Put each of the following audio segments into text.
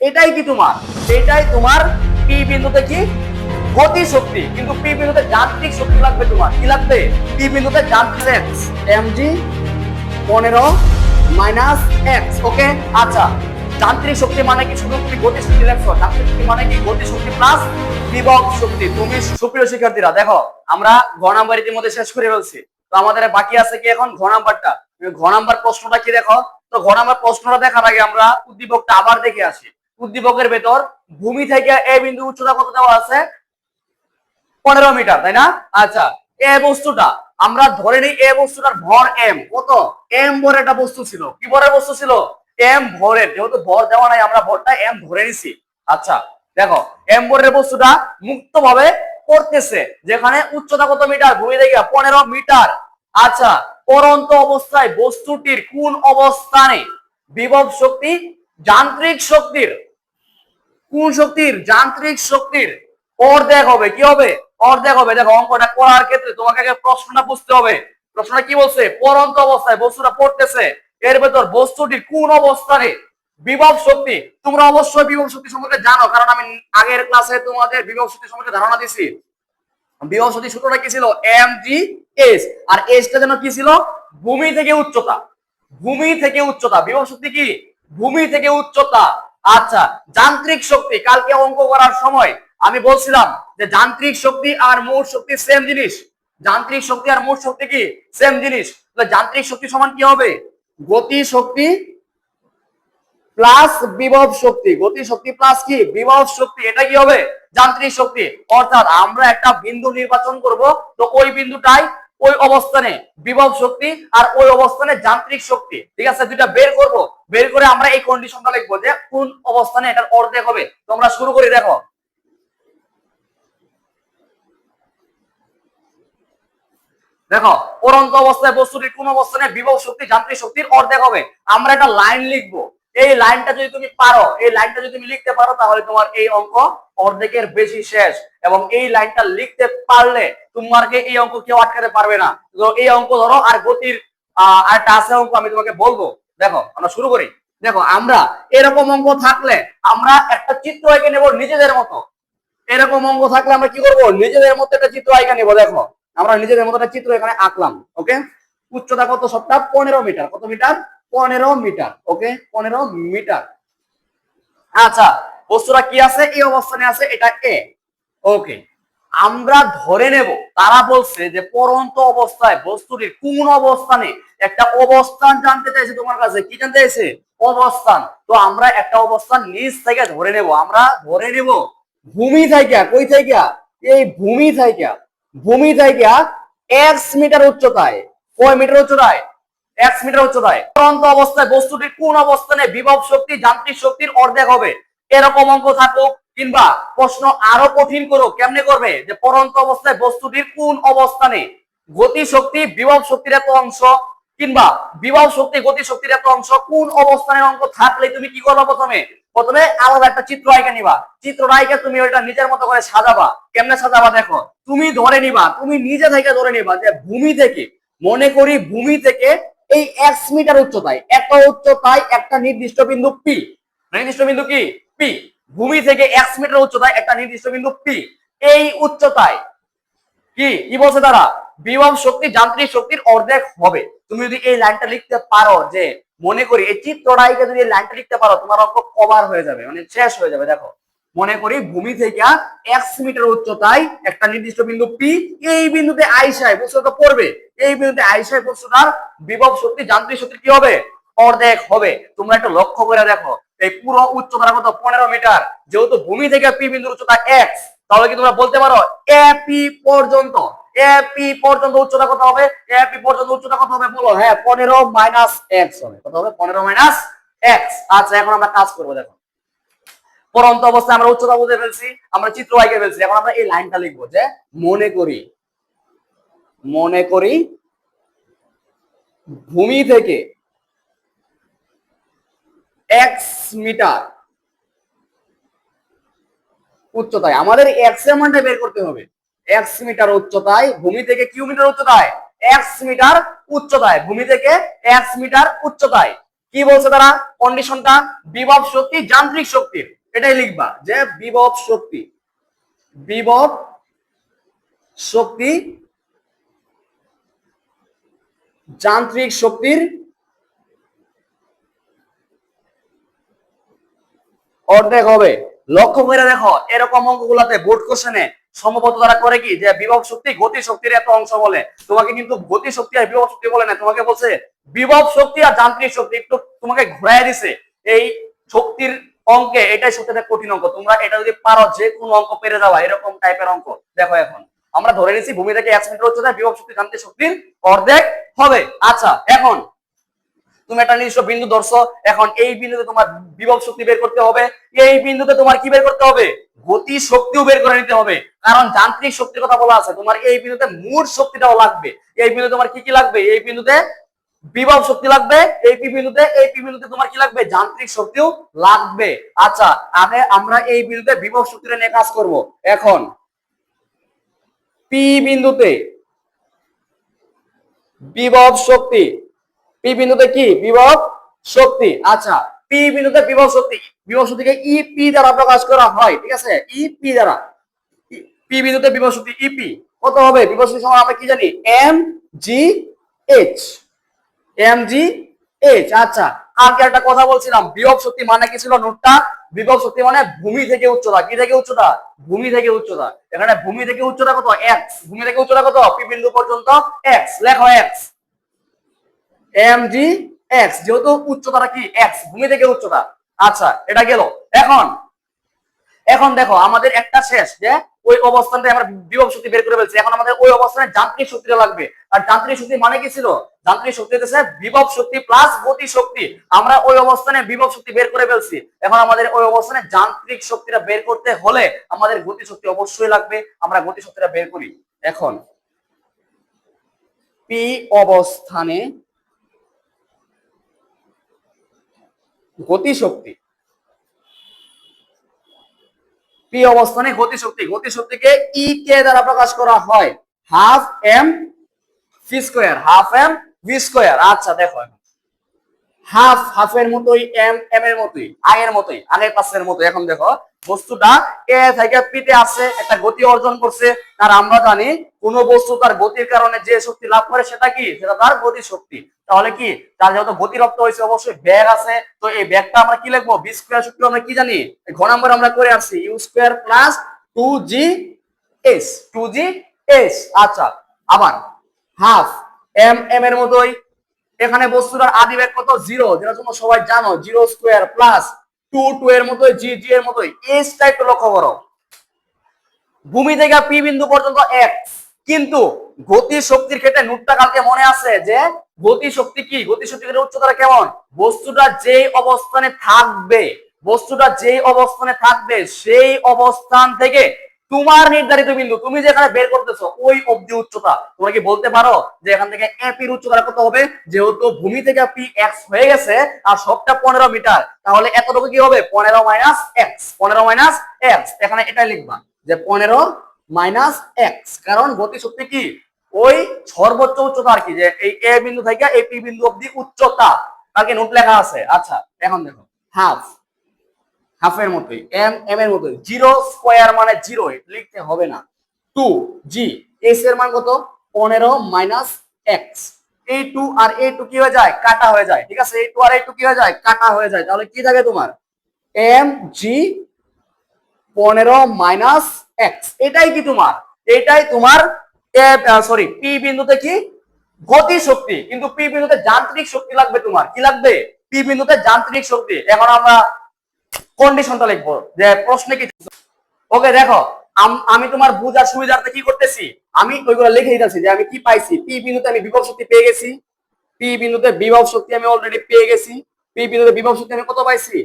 এটাই কি তোমার, এটাই তোমার পি বিন্দুতে কি গতি শক্তি, কিন্তু পি বিন্দুতে যান্ত্রিক শক্তি লাগবে তোমার, কি লাগবে পি বিন্দুতে যান্ত্রিক এক্স এমজি 15 মাইনাস এক্স। ওকে, আচ্ছা যান্ত্রিক শক্তি মানে কি শুধু তুমি গতি শক্তি লেখছো, যান্ত্রিক শক্তি মানে কি গতি শক্তি প্লাস বিভব শক্তি। তুমি সুপ্রিয় শিক্ষার্থীরা দেখো আমরা ঘ নাম্বার ইতিমধ্যে শেষ করে ফেলছি, তো আমাদের বাকি আছে কি এখন ঘ নাম্বারটা। ঘ নাম্বার প্রশ্নটা কি দেখো, তো ঘ নাম্বার প্রশ্নটা দেখার আগে আমরা উদ্দীপকটা আবার দেখে আসি। উদ্দীপকের ভেতর ভূমি থেকে এ বিন্দু উচ্চতা কত দেওয়া আছে, 15 মিটার, তাই না? আচ্ছা এ বস্তুটা আমরা ধরে নিই, এ বস্তুটার ভর এম, কত এম ভরের একটা বস্তু ছিল, কি ভরের বস্তু ছিল এম ভরের, যেহেতু ভর দেওয়া নাই আমরা ভরটা এম ধরে নিছি। আচ্ছা দেখো এম ভরের বস্তুটা মুক্ত ভাবে পড়তেছে, যেখানে উচ্চতা কত মিটার, ভূমি থেকে 15 মিটার। আচ্ছা পড়ন্ত অবস্থায় বস্তুটির কোন অবস্থানে বিভব শক্তি যান্ত্রিক শক্তির, কোন শক্তির, যান্ত্রিক শক্তির অর্ধেক হবে, কি হবে অর্ধেক হবে। দেখো অঙ্কটা করার ক্ষেত্রে তোমাকে আগে প্রশ্নটা বুঝতে হবে। প্রশ্নটা কি বলছে, পড়ন্ত অবস্থায় বস্তুটা পড়তেছে, এর ভেতর বস্তুটির কোন অবস্থানে বিভব শক্তি। তোমরা অবশ্যই বিভব শক্তি সম্পর্কে জানো, কারণ আমি আগের ক্লাসে তোমাদের বিভব শক্তি সম্পর্কে ধারণা দিছি। বিভব শক্তি সূত্রটা কি ছিল, এম জি এস, আর এসটা যেন কি ছিল, ভূমি থেকে উচ্চতা, ভূমি থেকে উচ্চতা, বিভব শক্তি কি ভূমি থেকে উচ্চতা। আচ্ছা যান্ত্রিক শক্তি, কালকে অঙ্ক করার সময় আমি বলছিলাম যে যান্ত্রিক শক্তি আর মোট শক্তি সেম জিনিস, যান্ত্রিক শক্তি আর মোট শক্তি কি সেম জিনিস। তাহলে যান্ত্রিক শক্তি সমান কি হবে, গতি শক্তি প্লাস বিভব শক্তি, গতি শক্তি প্লাস কি বিভব শক্তি, এটা কি হবে যান্ত্রিক শক্তি। অর্থাৎ আমরা একটা বিন্দু নির্বাচন করব, তো ওই বিন্দুটাই ওই অবস্থানে বিভব শক্তি আর ওই অবস্থানে যান্ত্রিক শক্তি, ঠিক আছে, দুইটা বের করব, বের করে আমরা এই কন্ডিশনটা লিখবো যে কোন অবস্থানে এটার অর্ধেক হবে। তো আমরা শুরু করি। দেখো দেখো পড়ন্ত অবস্থায় বস্তুটির কোন অবস্থানে বিভব শক্তি যান্ত্রিক শক্তির অর্ধেক হবে। আমরা একটা লাইন লিখবো, এই লাইনটা যদি তুমি পারো, এই লাইনটা যদি তুমি লিখতে পারো, তাহলে তোমার এই অঙ্ক অর্ধেকের বেশি শেষ। এবং এই লাইনটা লিখতে পারলে তোমাকে এই অঙ্ক কেউ আটকাতে পারবে না। তো এই অঙ্ক ধরো, আর গতির আরেকটা আছে অঙ্ক আমি তোমাকে বলবো। দেখো আমরা শুরু করি। দেখো আমরা এরকম অঙ্ক থাকলে আমরা একটা চিত্র এঁকে নেব নিজেদের মতো। এরকম অঙ্ক থাকলে আমরা কি করব, নিজেদের মতো একটা চিত্র এঁকে নেব। দেখো আমরা নিজেদের মতো একটা চিত্র এখানে আঁকলাম। ওকে, উচ্চতা কত সবটা 15 মিটার, কত মিটার 15 মিটার। ওকে 15 মিটার। আচ্ছা বস্তুটা কি আছে, এই অবস্থানে আছে, এটা এ। ওকে আমরা ধরে নেব তারা বলছে যে পড়ন্ত অবস্থায় বস্তুটির কোন অবস্থানে, একটা অবস্থান জানতে চাইছে তোমার কাছে, কি জানতে চাইছে অবস্থান। তো আমরা একটা অবস্থান নিচ থেকে ধরে নেব, আমরা ধরে নেব ভূমি থেকে, কই থেকে এই ভূমি থেকে, ভূমি থেকে x মিটার উচ্চতায়, কয় মিটার উচ্চতায় x মিটার উচ্চতায় পড়ন্ত অবস্থায় বস্তুটির কোন অবস্থানে বিভব শক্তি যান্ত্রিক শক্তির অর্ধেক হবে। এরকম অঙ্ক থাকুক, কিংবা প্রশ্ন আরো কঠিন করুক, কেমনে করবে যে পড়ন্ত অবস্থায় বস্তুটির কোন অবস্থানে গতি শক্তি বিভব শক্তির এত অংশ, কিংবা বিভব শক্তি গতি শক্তির এত অংশ কোন অবস্থানের অঙ্ক থাকলে তুমি কি করবে, প্রথমে প্রথমে আলাদা একটা চিত্র আঁকা নিবা, চিত্র আঁকা তুমি ওইটা নিজের মতো করে সাজাবা। কেমনে সাজাবা দেখো, তুমি ধরে নিবা, তুমি নিজে থেকে ধরে নিবা যে ভূমি থেকে, মনে করি ভূমি থেকে এই x মিটার উচ্চতায়, এত উচ্চতায় একটা নির্দিষ্ট বিন্দু পি, নির্দিষ্ট বিন্দু কি পি, ভূমি থেকে x মিটার উচ্চতায় একটা নির্দিষ্ট বিন্দু পি, এই উচ্চতায় কি কি বলছে তারা, বিভব শক্তি যান্ত্রিক শক্তির অর্ধেক হবে। তুমি যদি এই লাইনটা লিখতে পারো, যে মনে করি এই চিত্রটাইকে যদি এই লাইনটা লিখতে পারো, তোমার অঙ্ক কভার হয়ে যাবে, মানে শেষ হয়ে যাবে। দেখো মনে করি ভূমি থেকে x মিটার উচ্চতায় একটা নির্দিষ্ট বিন্দু পি, এই বিন্দুতে আইসায় বস্তুটা পড়বে, এই বিন্দুতে আইসায় বস্তুটার বিভব শক্তি যান্ত্রিক শক্তি কি হবে অর্ধেক হবে। তোমরা একটু লক্ষ্য করে দেখো, এই পুরো উচ্চতার কত 15 মিটার, যেহেতু ভূমি থেকে পি বিন্দুর উচ্চতা x, তাহলে কি তোমরা বলতে পারো এপি পর্যন্ত, এপি পর্যন্ত উচ্চতা কত হবে, এপি পর্যন্ত উচ্চতা কত হবে বলো, হ্যাঁ 15 মাইনাস x হবে, কত হবে 15 মাইনাস x। আচ্ছা এখন আমরা কাজ করবো। দেখো পড়ন্ত অবস্থায় আমরা উচ্চতা বুঝে ফেলছি, আমরা চিত্র আঁকে ফেলছি, এখন আমরা এই লাইনটা লিখবো যে মনে করি, মনে করি ভূমি থেকে x মিটার উচ্চতায়, আমাদের x এর মানটা বের করতে হবে, x মিটার উচ্চতায় ভূমি থেকে কিউ মিটার উচ্চতায়, x মিটার উচ্চতায় ভূমি থেকে x মিটার উচ্চতায় কি বলছে তারা কন্ডিশনটা? বিভব শক্তি যান্ত্রিক শক্তির, এটাই লিখবা যে বিভব শক্তি, বিভব শক্তি যান্ত্রিক শক্তির অর্ধেক হবে। লক্ষ্য করে দেখো এরকম অঙ্কগুলোতে বোর্ড কোশ্চেনে সম্ভবত তারা করে কি যে বিভব শক্তি গতি শক্তির এত অংশ বলে, তোমাকে কিন্তু গতি শক্তি আর বিভব শক্তি বলে না, তোমাকে বলছে বিভব শক্তি আর যান্ত্রিক শক্তি, একটু তোমাকে ঘুরাই দিছে এই শক্তির অঙ্কে। এটাই সবচেয়ে কঠিন অঙ্ক, তোমরা এটা যদি পারো যে কোনো অঙ্ক পেরে যাওয়া এরকম টাইপের অঙ্ক। দেখো এখন আমরা ধরে নিচ্ছি ভূমি থেকে 1 মিটার উচ্চতায় বিভব শক্তি যান্ত্রিক শক্তির অর্ধেক হবে। আচ্ছা এখন তুমি একটা নির্দিষ্ট বিন্দু ধরছো, এখন এই বিন্দুতে তোমার বিভব শক্তি বের করতে হবে, এই বিন্দুতে তোমার কি বের করতে হবে? গতি শক্তিও বের করে নিতে হবে, কারণ যান্ত্রিক শক্তির কথা বলা আছে। তোমার এই বিন্দুতে মোট শক্তিটাও লাগবে, এই বিন্দুতে তোমার কি কি লাগবে? এই বিন্দুতে বিভব শক্তি লাগবে, এই বিন্দুতে তোমার কি লাগবে? যান্ত্রিক শক্তিও লাগবে। আচ্ছা আগে আমরা এই বিন্দুতে বিভব শক্তিটা নিয়ে কাজ করব। এখন পি বিন্দুতে বিভব শক্তি, পি বিন্দুতে কি বিভব শক্তি। আচ্ছা পি বিন্দুতে বিভব শক্তি, বিভব শক্তিকে ইপি দ্বারা প্রকাশ করা হয়, ঠিক আছে? ইপি দ্বারা, পি বিন্দুতে বিভব শক্তি ইপি কত হবে? বিভব শক্তি সমান আমরা কি জানি? M G H, M G H. আচ্ছা আগে একটা কথা বলছিলাম, বিভব শক্তি মানে কি ছিল নোটটা? বিভব শক্তি মানে ভূমি থেকে উচ্চতা, কি থেকে উচ্চতা? ভূমি থেকে উচ্চতা। এখানে ভূমি থেকে উচ্চতা কত? এক্স। ভূমি থেকে উচ্চতা কত? পি বিন্দু পর্যন্ত এক্স, লেখো এক্স, এম জি এক্স, যেহেতু উচ্চতাটা কি এক্স, ভূমি থেকে উচ্চতা। আচ্ছা এটা গেল। এখন এখন দেখো আমাদের একটা শেষ, যে ওই অবস্থানটা আমরা বিভব শক্তি বের করে ফেলছি, এখন আমাদের ওই অবস্থানে যান্ত্রিক শক্তিটা লাগবে। আর যান্ত্রিক শক্তি মানে কি ছিল? যান্ত্রিক শক্তি হচ্ছে বিভব শক্তি প্লাস গতি শক্তি। আমরা ওই অবস্থানে বিভব শক্তি বের করে ফেলছি, এখন আমাদের ওই অবস্থানে যান্ত্রিক শক্তিটা বের করতে হলে আমাদের গতি শক্তি অবশ্যই লাগবে, আমরা গতি শক্তিটা বের করি। এখন পি অবস্থানে গতি শক্তি, পি অবস্থানে গতি শক্তি, গতি শক্তিকে ই কে দ্বারা প্রকাশ করা হয় half M V square, half M V square. আচ্ছা দেখো হাফ হাফের মতোই, এম এম এর মতোই, আগের মতোই, আগের পাশের মতো। এখন দেখো বস্তুটা এ থেকে পি তে আসছে, একটা গতি অর্জন করছে। আর আমরা জানি কোন বস্তু তার গতির কারণে যে শক্তি লাভ করে সেটা কি? সেটা তার গতি শক্তি। তাহলে কি তার যেহেতু গতিরপ্ত হয়েছে অবশ্যই বেগ আছে, তো এই বেগটা আমরা কি লিখবো? ভি স্কয়ার সূত্র আমরা কি জানি? ঘ নম্বর আমরা করে আসছি ইউ স্কয়ার প্লাস 2জি এস, 2জি এস। আচ্ছা আবার হাফ এম এম এর মতোই, এখানে বস্তুটার আদি বেগ কত? 0, যেটা তোমরা সবাই জানো, 0 স্কয়ার প্লাস 2 2 এর মতোই জি জি এর মতোই। এসটা একটু লক্ষ্য করো, ভূমি থেকে পি বিন্দু পর্যন্ত এক্স, কিন্তু গতি শক্তির ক্ষেত্রে নোটটা কালকে মনে আছে যে গতি শক্তি কি? গতি শক্তির উচ্চতাটা কেমন? বস্তুটা যেই অবস্থানে থাকবে, বস্তুটা যেই অবস্থানে থাকবে সেই অবস্থান থেকে তোমার নির্ধারিত বিন্দু, তুমি যেখানে বের করতেছো ওই অবধি উচ্চতা। তোমরা কি বলতে পারো যে এখান থেকে এপির উচ্চতা কত হবে? যেহেতু ভূমি থেকে পি এক্স হয়ে গেছে আর সবটা 15 মিটার, তাহলে এতটুকু কি হবে? 15 মাইনাস এক্স, 15 মাইনাস এক্স। এখানে এটাই লিখবা যে 15 মাইনাস এক্স, কারণ গতি শক্তি কি? ওই সর্বোচ্চ উচ্চতা আর কি, যে এই এ বিন্দু থেকে এই পি বিন্দু অবধি উচ্চতা, কালকে নোট লেখা আছে। আচ্ছা এখন দেখো হাফ হাফের মতোই, এম এম এর মতোই, 0 স্কয়ার মানে 0 লিখতে হবে না। 2 জি এস এর মান কত? 15 মাইনাস এক্স। এই 2 আর এই 2 কি হয়ে যায়? কাটা হয়ে যায়, ঠিক আছে? এই 2 আর এই 2 কি হয়ে যায়? কাটা হয়ে যায়। তাহলে কি থাকে তোমার? M G 15 minus X. এটাই কি তোমার? এটাই তোমার সরি পি বিন্দুতে কি? গতি শক্তি, কিন্তু পি বিন্দুতে যান্ত্রিক শক্তি লাগবে। তোমার কি লাগবে? পি বিন্দুতে যান্ত্রিক শক্তি। এখন আমরা কন্ডিশনটা লিখবো যে প্রশ্নে কি। ওকে দেখো আমি তোমার বুঝার সুবিধার্থে কি করতেছি, আমি ওইগুলো লিখে দিতেছি যে আমি কি পাইছি। পি বিন্দুতে আমি বিভব শক্তি পেয়ে গেছি, পি বিন্দুতে বিভব শক্তি আমি অলরেডি পেয়ে গেছি। পি বিন্দুতে বিভব শক্তি আমি কত পাইছি?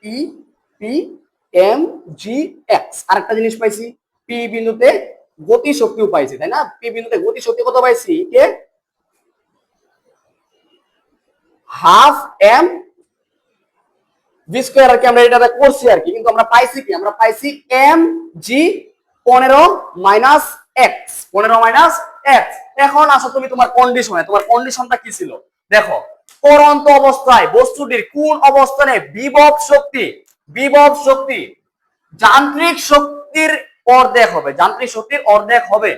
E P M G X. আরেকটা জিনিস পাইছি, পি বিন্দুতে গতি শক্তিও পাইছি, তাই না? পি বিন্দুতে গতি শক্তি কত পাইছি? কে হাফ এম ভি স্কয়ার আর কি, আমরা এটা করছি আর কি, কিন্তু আমরা পাইছি কি? আমরা পাইছি M G 15 minus X, 15 minus X. এখন আসো তুমি তোমার কন্ডিশনে, তোমার কন্ডিশনটা কি ছিল দেখো। পড়ন্ত অবস্থায় বস্তুটির কোন অবস্থানে বিভব শক্তি যান্ত্রিক শক্তির অর্ধেক হবে, যান্ত্রিক শক্তির অর্ধেক হবে।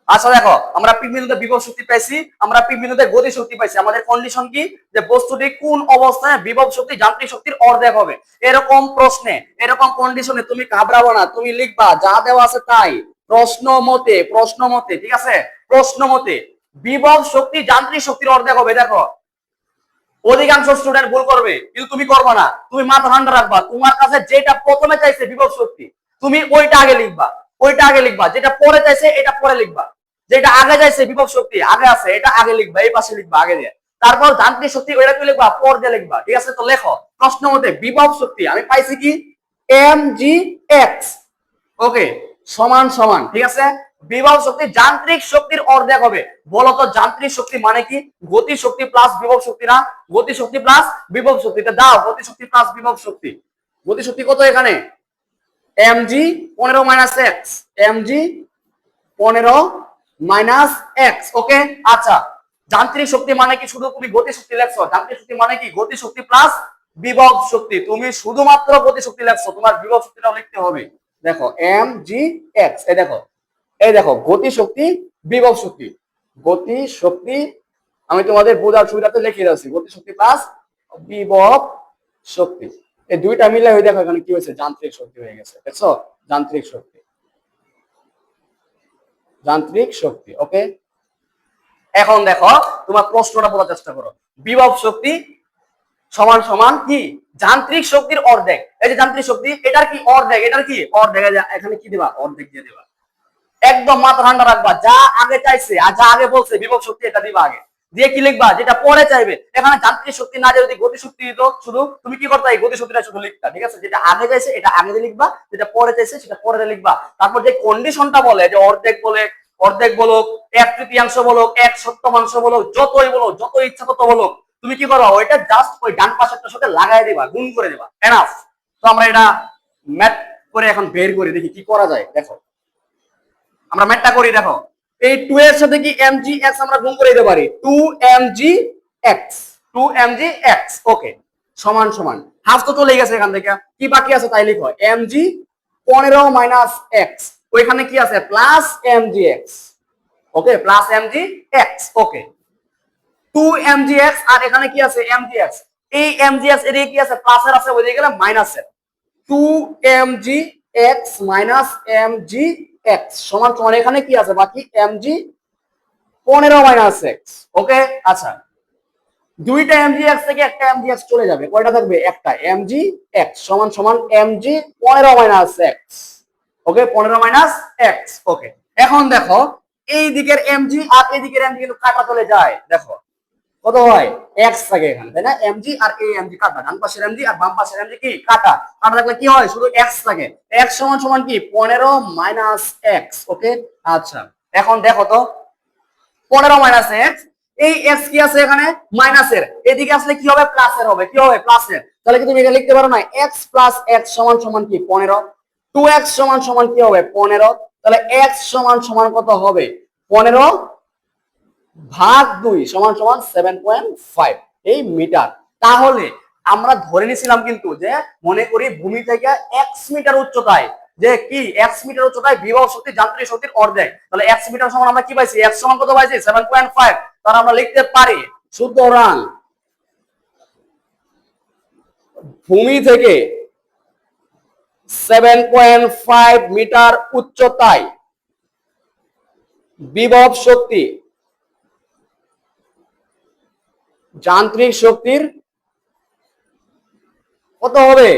আচ্ছা দেখো, আমরা পি বিন্দুতে বিভব শক্তি পাইছি, আমরা পি বিন্দুতে গতি শক্তি পাইছি। আমাদের কন্ডিশন কি, যে বস্তুটি কোন অবস্থায় বিভব শক্তি যান্ত্রিক শক্তির অর্ধেক হবে। এরকম প্রশ্নে, এরকম কন্ডিশনে তুমি ঘাবড়াবো না, তুমি লিখবা যা দেওয়া আছে তাই, প্রশ্ন মতে, ঠিক আছে, প্রশ্ন মতে বিভব শক্তি যান্ত্রিক শক্তির অর্ধেক হবে। দেখো, অধিকাংশ স্টুডেন্ট ভুল করবে, কিন্তু তুমি করবে না। তুমি মাথা ঠান্ডা রাখবা, তোমার কাছে যেটা প্রথমে চাইছে বিভব শক্তি, তুমি ওইটা আগে লিখবা, যেটা পরে চাইছে এটা পরে লিখবা, যেটা আগে চাইছে বিভব শক্তি আগে আছে এটা আগে লিখবা, এই পাশে লিখবা আগে দিয়ে, তারপর যান্ত্রিক শক্তি ওইটা কি লিখবা, পর দিয়ে লিখবা। ঠিক আছে, তো লেখো প্রশ্ন মতে বিভব শক্তি আমি পাইছি কি mgx, ওকে, সমান সমান, ঠিক আছে, বিভব শক্তি যান্ত্রিক শক্তির অর্ধেক হবে। বলতো যান্ত্রিক শক্তি মানে কি, গতি শক্তি প্লাস বিভব শক্তি না, গতি শক্তি প্লাস বিভব শক্তি। দাও গতি শক্তি প্লাস বিভব শক্তি, গতি শক্তি কত এখানে mg 15 minus x, mg 15 minus x, ওকে। আচ্ছা, যান্ত্রিক শক্তি মানে কি, শুধু তুমি গতি শক্তি লেখছো, যান্ত্রিক শক্তি মানে কি গতি শক্তি প্লাস বিভব শক্তি, তুমি শুধুমাত্র গতি শক্তি লেখছো, তোমার বিভব শক্তিটাও লিখতে হবে। দেখো mgx, এই দেখো গতি শক্তি বিভব শক্তি, গতি শক্তি আমি তোমাদের বোঝার সুবিধাতে লিখে দিচ্ছি, গতি শক্তি প্লাস বিভব শক্তি, এই দুইটা মিলে হয়ে দেখো এখানে কি হয়েছে, যান্ত্রিক শক্তি হয়ে গেছে। দেখছো, যান্ত্রিক শক্তি, ওকে। এখন দেখো তোমার প্রশ্নটা বোঝার চেষ্টা করো, বিভব শক্তি সমান সমান কি যান্ত্রিক শক্তির অর্ধেক। এই যে যান্ত্রিক শক্তি, এটার কি অর্ধেক, এখানে কি দেবা, অর্ধেক দিয়ে দেবা। একদম মাথা ঠান্ডা রাখবা, যা আগে চাইছে আর যা আগে বলছে বিভব শক্তি এটা দিবা আগে, দিয়ে কি লিখবা, যেটা পরে চাইবে। এখানে যান্ত্রিক শক্তি না দিয়ে যদি গতি শক্তি দিত, শুধু তুমি কি করতে, এই গতি শক্তিটা শুধু লিখতা, ঠিক আছে, যেটা আগে চাইছে এটা আগে দিয়ে লিখবা, যেটা পরে চাইছে সেটা পরে দিয়ে লিখবা। তারপর যে কন্ডিশনটা বলে, যে অর্ধেক বলো, এক তৃতীয়াংশ বলো, এক সপ্তমাংশ বলো, যতই বলো, যত ইচ্ছা তত বলো, তুমি কি করো, ওইটা জাস্ট ওই ডান পাশেরটার সাথে লাগাই দিবা, গুণ করে দিবা, এনাফ। তো আমরা এটা ম্যাথ করে এখন বের করে দেখি কি করা যায়। দেখো আমরা ম্যাথটা করি, দেখো এই 2 এর সাথে কি mgx আমরা গুণ করে দিতে পারি, 2mgx, ওকে, সমান সমান হাফ তো চলে গেছে এখান থেকে, কি বাকি আছে তাই লিখো, mg 15 মাইনাস x, ওইখানে কি আছে প্লাস mgx, ওকে, প্লাস mgx, ওকে, 2mgx, আর এখানে কি আছে mgx, এই mgx এর কি আছে প্লাসের আছে, ওই দিকে গেলে মাইনাসের, 2mgx মাইনাস mgx সমান সমান এখানে কি আছে বাকি mg 15 মাইনাস x, ওকে। আচ্ছা, দুইটা mgx থেকে একটা mgx চলে যাবে, কয়টা থাকবে, একটা, mgx সমান সমান mg 15 মাইনাস x, ওকে, 15 মাইনাস x, ওকে। এখন দেখো এই দিকের mg আর এই দিকের mg কিন্তু কাটা চলে যায়, দেখো কত হয় x থাকে এখানে, তাই না, mg আর এই mg কাটা, ডান পাশের mg আর বাম পাশের mg কি কাটা থাকলে কি হয়, শুধু x থাকে, x সমান সমান কি 15 মাইনাস x, ওকে। আচ্ছা, এখন দেখো তো 15 মাইনাস x, এই x কি আছে এখানে মাইনাসের, এদিকে আসলে কি হবে, প্লাসের হবে, কি হবে, প্লাসের। তাহলে কি তুমি এখানে লিখতে পারো না, x প্লাস x সমান সমান কি 15, 2x সমান সমান কি হবে 15, তাহলে x সমান সমান কত হবে 15 ভাগ 2 সমান সমান 7.5 এই মিটার। তাহলে আমরা ধরে নিছিলাম কিন্তু যে মনে করি ভূমি থেকে x মিটার উচ্চতায়, যে কি x মিটার উচ্চতায় বিভব শক্তি যান্ত্রিক শক্তির অর্ধেক, তাহলে x মিটার সমান আমরা কি পাইছি, x সমান কত পাইছি 7.5, তাহলে আমরা লিখতে পারি সুতরাং ভূমি থেকে 7.5 মিটার উচ্চতায় বিভব শক্তি যান্ত্রিক শক্তির কত হবে,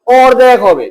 অর্ধেক হবে।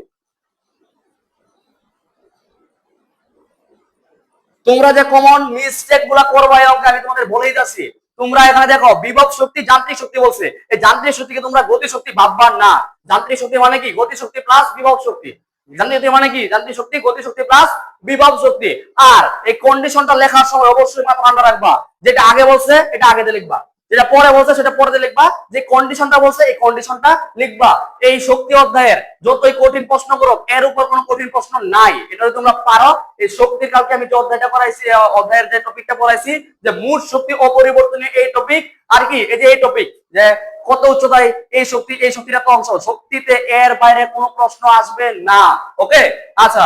তোমরা যে কমন মিস্টেক গুলা করবা এই অঙ্কে আমি তোমাদের বলেই যাচ্ছি, তোমরা এখানে দেখো বিভব শক্তি যান্ত্রিক শক্তি বলছে, এই যান্ত্রিক শক্তিকে তোমরা গতি শক্তি ভাববা না, যান্ত্রিক শক্তি মানে কি গতি শক্তি প্লাস বিভব শক্তি, যান্ত্রিক শক্তি মানে কি যান্ত্রিক শক্তি গতি শক্তি প্লাস বিভব শক্তি। আর এই কন্ডিশনটা লেখার সময় অবশ্যই মাথা ঠান্ডা রাখবা, যেটা আগে বলছে এটা আগে দিয়ে লিখবা, যেটা পরে বলছে সেটা পরে লিখবা, যে কন্ডিশনটা বলছে এই কন্ডিশনটা লিখবা। এই শক্তি অধ্যায়ের যতই কঠিন প্রশ্ন করো এর উপর কোনো কঠিন প্রশ্ন নাই, এটা তোমরা পারো। এই শক্তির কালকে আমি যে অধ্যায়টা পড়াইছি, অধ্যায়ের যে টপিকটা পড়াইছি যে মোট শক্তি অপরিবর্তনীয়, এই টপিক আর কি এই যে এই টপিক যে কত উচ্চতায় এই শক্তি, এই শক্তিটা তো অংশ শক্তিতে, এর বাইরে কোনো প্রশ্ন আসবে না। ওকে আচ্ছা,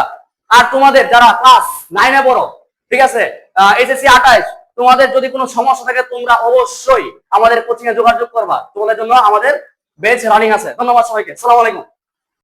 আর তোমাদের যারা ক্লাস 9 এ পড়ো, ঠিক আছে, এইচএসসি 28, তোমাদের যদি কোনো সমস্যা থাকে তোমরা অবশ্যই আমাদের কোচিং এ যোগাযোগ করবা। তোমাদের জন্য আমাদের বেচ রানিং আছে। ধন্যবাদ সবাইকে, আসসালামু আলাইকুম।